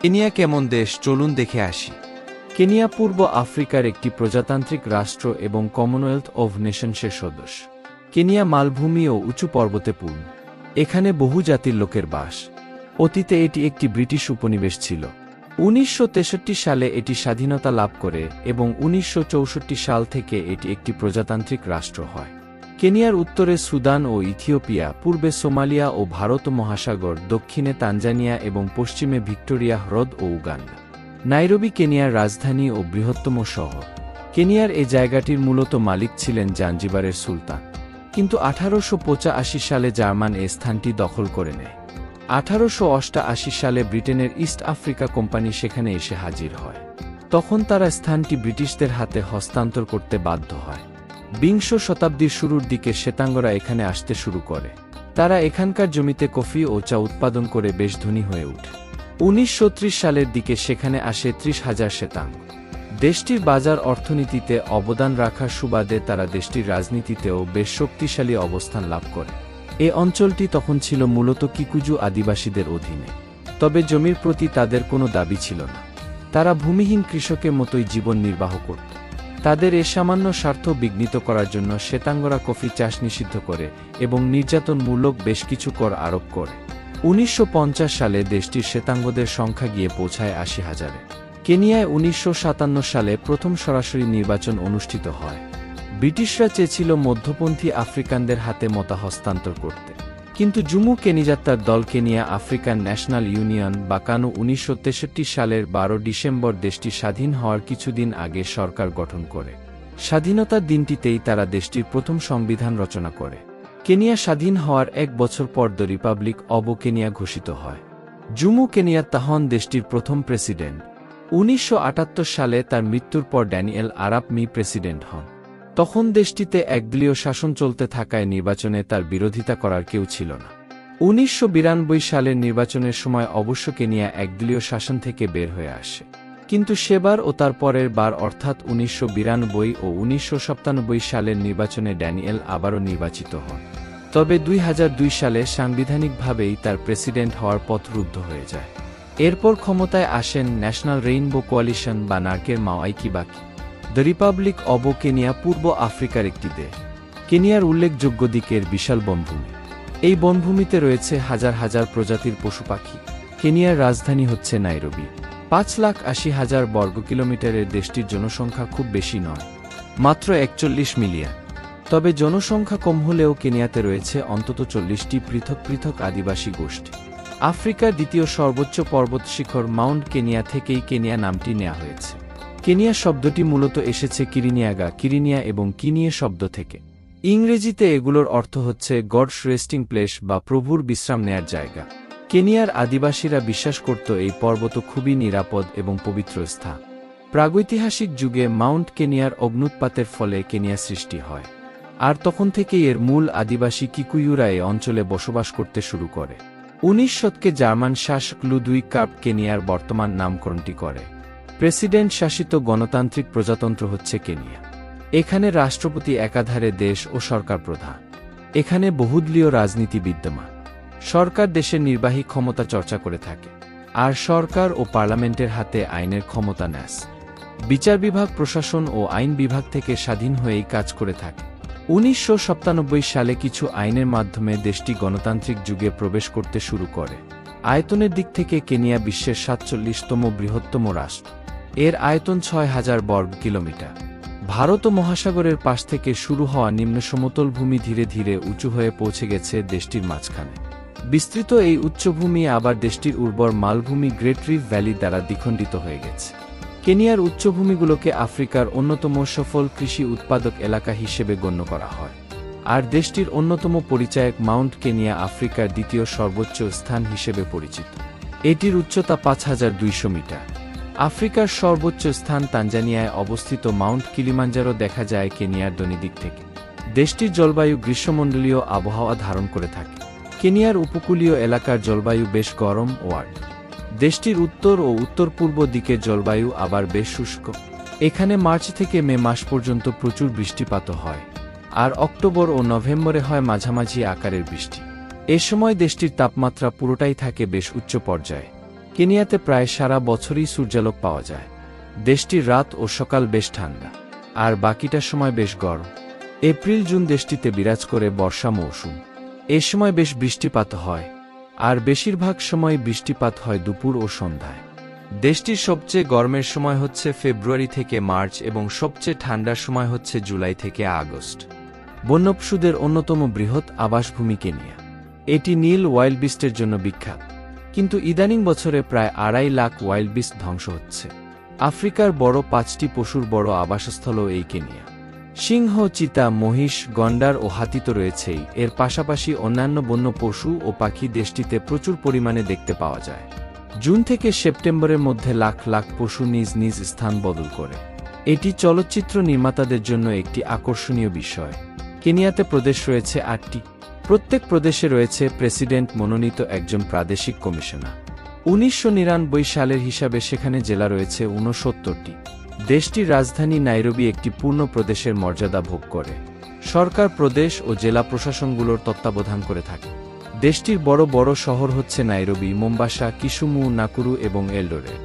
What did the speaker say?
Kenya কেমন দেশ চলুন দেখে আসি। কেনিয়া পূর্ব আফ্রিকার একটি প্রজাতান্ত্রিক রাষ্ট্র এবং কমনওয়েলথ অব নেশনসের সদস্য। কেনিয়া মালভূমি ও উঁচু পর্বতে পূর্ণ। এখানে বহু জাতির লোকের বাস। অতীতে এটি একটি ব্রিটিশ উপনিবেশ ছিল। ১৯৬৩ সালে এটি স্বাধীনতা লাভ করে এবং ১৯৬৪ সাল থেকে এটি একটি প্রজাতান্ত্রিক রাষ্ট্র হয়। কেনিয়ার উত্তরে সুদান ও ইথিওপিয়া, পূর্বে সোমালিয়া ও ভারত মহাসাগর, দক্ষিণে তানজানিয়া এবং পশ্চিমে ভিক্টোরিয়া হ্রদ ও উগান্ডা। নাইরোবি কেনিয়ার রাজধানী ও বৃহত্তম শহর। কেনিয়ার এই জায়গাটির মূলত মালিক ছিলেন জাঞ্জিবারের সুলতান, কিন্তু ১৮৮৫ সালে জার্মান এ স্থানটি দখল করে নেয়। ১৮৮৮ সালে ব্রিটেনের ইস্ট আফ্রিকা কোম্পানি সেখানে এসে হাজির হয়। তখন তারা স্থানটি ব্রিটিশদের হাতে হস্তান্তর করতে বাধ্য হয়। বিংশ শতাব্দীর শুরুর দিকে শ্বেতাঙ্গরা এখানে আসতে শুরু করে। তারা এখানকার জমিতে কফি ও চা উৎপাদন করে বেশ ধনী হয়ে ওঠে। ১৯৩০ সালের দিকে সেখানে আসে ৩০,০০০ শ্বেতাঙ্গ। দেশটির বাজার অর্থনীতিতে অবদান রাখার সুবাদে তারা দেশটির রাজনীতিতেও বেশ শক্তিশালী অবস্থান লাভ করে। এ অঞ্চলটি তখন ছিল মূলত কিকুজু আদিবাসীদের অধীনে, তবে জমির প্রতি তাদের কোনো দাবি ছিল না। তারা ভূমিহীন কৃষকের মতোই জীবন নির্বাহ করত। তাদের এ সামান্য স্বার্থ বিঘ্নিত করার জন্য শ্বেতাঙ্গরা কফি চাষ নিষিদ্ধ করে এবং নির্যাতনমূলক বেশ কিছু কর আরোপ করে। ১৯৫০ সালে দেশটির শ্বেতাঙ্গদের সংখ্যা গিয়ে পৌঁছায় ৮০,০০০-এ। কেনিয়ায় ১৯৫৭ সালে প্রথম সরাসরি নির্বাচন অনুষ্ঠিত হয়। ব্রিটিশরা চেয়েছিল মধ্যপন্থী আফ্রিকানদের হাতে মতা হস্তান্তর করতে, কিন্তু জুমু কেনিজাত্তার দল কেনিয়া আফ্রিকান ন্যাশনাল ইউনিয়ন বা কানু ১৯৬৩ সালের ১২ ডিসেম্বর দেশটি স্বাধীন হওয়ার কিছুদিন আগে সরকার গঠন করে। স্বাধীনতার দিনটিতেই তারা দেশটির প্রথম সংবিধান রচনা করে। কেনিয়া স্বাধীন হওয়ার ১ বছর পর দ্য রিপাবলিক অব কেনিয়া ঘোষিত হয়। জুমু কেনিয়াত্তা হন দেশটির প্রথম প্রেসিডেন্ট। ১৯৭৮ সালে তার মৃত্যুর পর ড্যানিয়েল আরাপ মি প্রেসিডেন্ট হন। তখন দেশটিতে একদলীয় শাসন চলতে থাকায় নির্বাচনে তার বিরোধিতা করার কেউ ছিল না। ১৯৯২ সালের নির্বাচনের সময় অবশ্য কেনিয়া একদলীয় শাসন থেকে বের হয়ে আসে, কিন্তু সেবার ও তার পরের বার অর্থাৎ ১৯৯২ ও ১৯৯৭ সালের নির্বাচনে ড্যানিয়েল আবারও নির্বাচিত হন। তবে ২০০২ সালে সাংবিধানিকভাবেই তার প্রেসিডেন্ট হওয়ার পথ রুদ্ধ হয়ে যায়। এরপর ক্ষমতায় আসেন ন্যাশনাল রেইনবো কোয়ালিশন বা নার্কের মাওয়াই কিবাকি। দ্য রিপাবলিক অব কেনিয়া পূর্ব আফ্রিকার একটি দেশ। কেনিয়ার উল্লেখযোগ্য দিকের বিশাল বনভূমি। এই বনভূমিতে রয়েছে হাজার হাজার প্রজাতির পশু পাখি। কেনিয়ার রাজধানী হচ্ছে নাইরোবি। ৫,৮০,০০০ বর্গ কিলোমিটারের দেশটির জনসংখ্যা খুব বেশি নয়, মাত্র ৪১ মিলিয়ন। তবে জনসংখ্যা কম হলেও কেনিয়াতে রয়েছে অন্তত ৪০টি পৃথক পৃথক আদিবাসী গোষ্ঠী। আফ্রিকার দ্বিতীয় সর্বোচ্চ পর্বত শিখর মাউন্ট কেনিয়া থেকেই কেনিয়া নামটি নেওয়া হয়েছে। কেনিয়া শব্দটি মূলত এসেছে কিরিনিয়া এবং কিনিয়ে শব্দ থেকে। ইংরেজিতে এগুলোর অর্থ হচ্ছে গডস রেস্টিং প্লেস বা প্রভুর বিশ্রাম নেয়ার জায়গা। কেনিয়ার আদিবাসীরা বিশ্বাস করত এই পর্বত খুবই নিরাপদ এবং পবিত্র স্থান। প্রাগৈতিহাসিক যুগে মাউন্ট কেনিয়ার অগ্ন্যুৎপাতের ফলে কেনিয়া সৃষ্টি হয়, আর তখন থেকেই এর মূল আদিবাসী কিকুয়ুরা এই অঞ্চলে বসবাস করতে শুরু করে। ১৯ শতকে জার্মান শাসক লুদুইগ কার্প কেনিয়ার বর্তমান নামকরণটি করে। প্রেসিডেন্ট শাসিত গণতান্ত্রিক প্রজাতন্ত্র হচ্ছে কেনিয়া। এখানে রাষ্ট্রপতি একাধারে দেশ ও সরকার প্রধান। এখানে বহুদলীয় রাজনীতি বিদ্যমান। সরকার দেশের নির্বাহী ক্ষমতা চর্চা করে থাকে, আর সরকার ও পার্লামেন্টের হাতে আইনের ক্ষমতা ন্যাস। বিচার বিভাগ প্রশাসন ও আইন বিভাগ থেকে স্বাধীন হয়েই কাজ করে থাকে। ১৯৯৭ সালে কিছু আইনের মাধ্যমে দেশটি গণতান্ত্রিক যুগে প্রবেশ করতে শুরু করে। আয়তনের দিক থেকে কেনিয়া বিশ্বের ৪৭তম বৃহত্তম রাষ্ট্র। এর আয়তন ৬,০০০ বর্গ কিলোমিটার। ভারত মহাসাগরের পাশ থেকে শুরু হওয়া নিম্ন সমতল ভূমি ধীরে ধীরে উঁচু হয়ে পৌঁছে গেছে দেশটির মাঝখানে। বিস্তৃত এই উচ্চভূমি আবার দেশটির উর্বর মালভূমি গ্রেট রিফ ভ্যালি দ্বারা দ্বিখণ্ডিত হয়ে গেছে। কেনিয়ার উচ্চভূমিগুলোকে আফ্রিকার অন্যতম সফল কৃষি উৎপাদক এলাকা হিসেবে গণ্য করা হয়, আর দেশটির অন্যতম পরিচায়ক মাউন্ট কেনিয়া আফ্রিকার দ্বিতীয় সর্বোচ্চ স্থান হিসেবে পরিচিত। এটির উচ্চতা ৫,২০০ মিটার। আফ্রিকার সর্বোচ্চ স্থান তানজানিয়ায় অবস্থিত মাউন্ট কিলিমাঞ্জারো দেখা যায় কেনিয়ার দক্ষিণ থেকে। দেশটির জলবায়ু গ্রীষ্মমণ্ডলীয় আবহাওয়া ধারণ করে থাকে। কেনিয়ার উপকূলীয় এলাকার জলবায়ু বেশ গরম ও আর্দ্র। দেশটির উত্তর ও উত্তর-পূর্ব দিকের জলবায়ু আবার বেশ শুষ্ক। এখানে মার্চ থেকে মে মাস পর্যন্ত প্রচুর বৃষ্টিপাত হয়, আর অক্টোবর ও নভেম্বরে হয় মাঝামাঝি আকারের বৃষ্টি। এ সময় দেশটির তাপমাত্রা পুরোটাই থাকে বেশ উচ্চ পর্যায়ে। কেনিয়াতে প্রায় সারা বছরই সূর্যালোক পাওয়া যায়। দেশটির রাত ও সকাল বেশ ঠান্ডা, আর বাকিটা সময় বেশ গরম। এপ্রিল জুন দেশটিতে বিরাজ করে বর্ষা মৌসুম। এ সময় বেশ বৃষ্টিপাত হয়, আর বেশিরভাগ সময় বৃষ্টিপাত হয় দুপুর ও সন্ধ্যায়। দেশটির সবচেয়ে গরমের সময় হচ্ছে ফেব্রুয়ারি থেকে মার্চ এবং সবচেয়ে ঠান্ডার সময় হচ্ছে জুলাই থেকে আগস্ট। বন্যপশুদের অন্যতম বৃহৎ আবাসভূমি কেনিয়া। এটি নীল ওয়াইল্ডবিস্টের জন্য বিখ্যাত, কিন্তু ইদানিং বছরে প্রায় 2.5 লাখ ওয়াইল্ডবিস্ট ধ্বংস হচ্ছে। আফ্রিকার বড় 5টি পশুর বড় আবাসস্থলও এই কেনিয়া। সিংহ, চিতা, মহিষ, গন্ডার ও হাতি তো রয়েছেই, এর পাশাপাশি অন্যান্য বন্য পশু ও পাখি দেশটিতে প্রচুর পরিমাণে দেখতে পাওয়া যায়। জুন থেকে সেপ্টেম্বরের মধ্যে লাখ লাখ পশু নিজ নিজ স্থান বদল করে। এটি চলচ্চিত্র নির্মাতাদের জন্য একটি আকর্ষণীয় বিষয়। কেনিয়াতে প্রদেশ রয়েছে 8টি। প্রত্যেক প্রদেশে রয়েছে প্রেসিডেন্ট মনোনীত একজন প্রাদেশিক কমিশনার। 1999 সালের হিসাবে সেখানে জেলা রয়েছে 69টি। দেশটির রাজধানী নাইরোবি একটি পূর্ণ প্রদেশের মর্যাদা ভোগ করে। সরকার প্রদেশ ও জেলা প্রশাসনগুলোর তত্ত্বাবধান করে থাকে। দেশটির বড় বড় শহর হচ্ছে নাইরোবি, মোম্বাসা, কিসুমু, নাকুরু এবং এলডোরেট।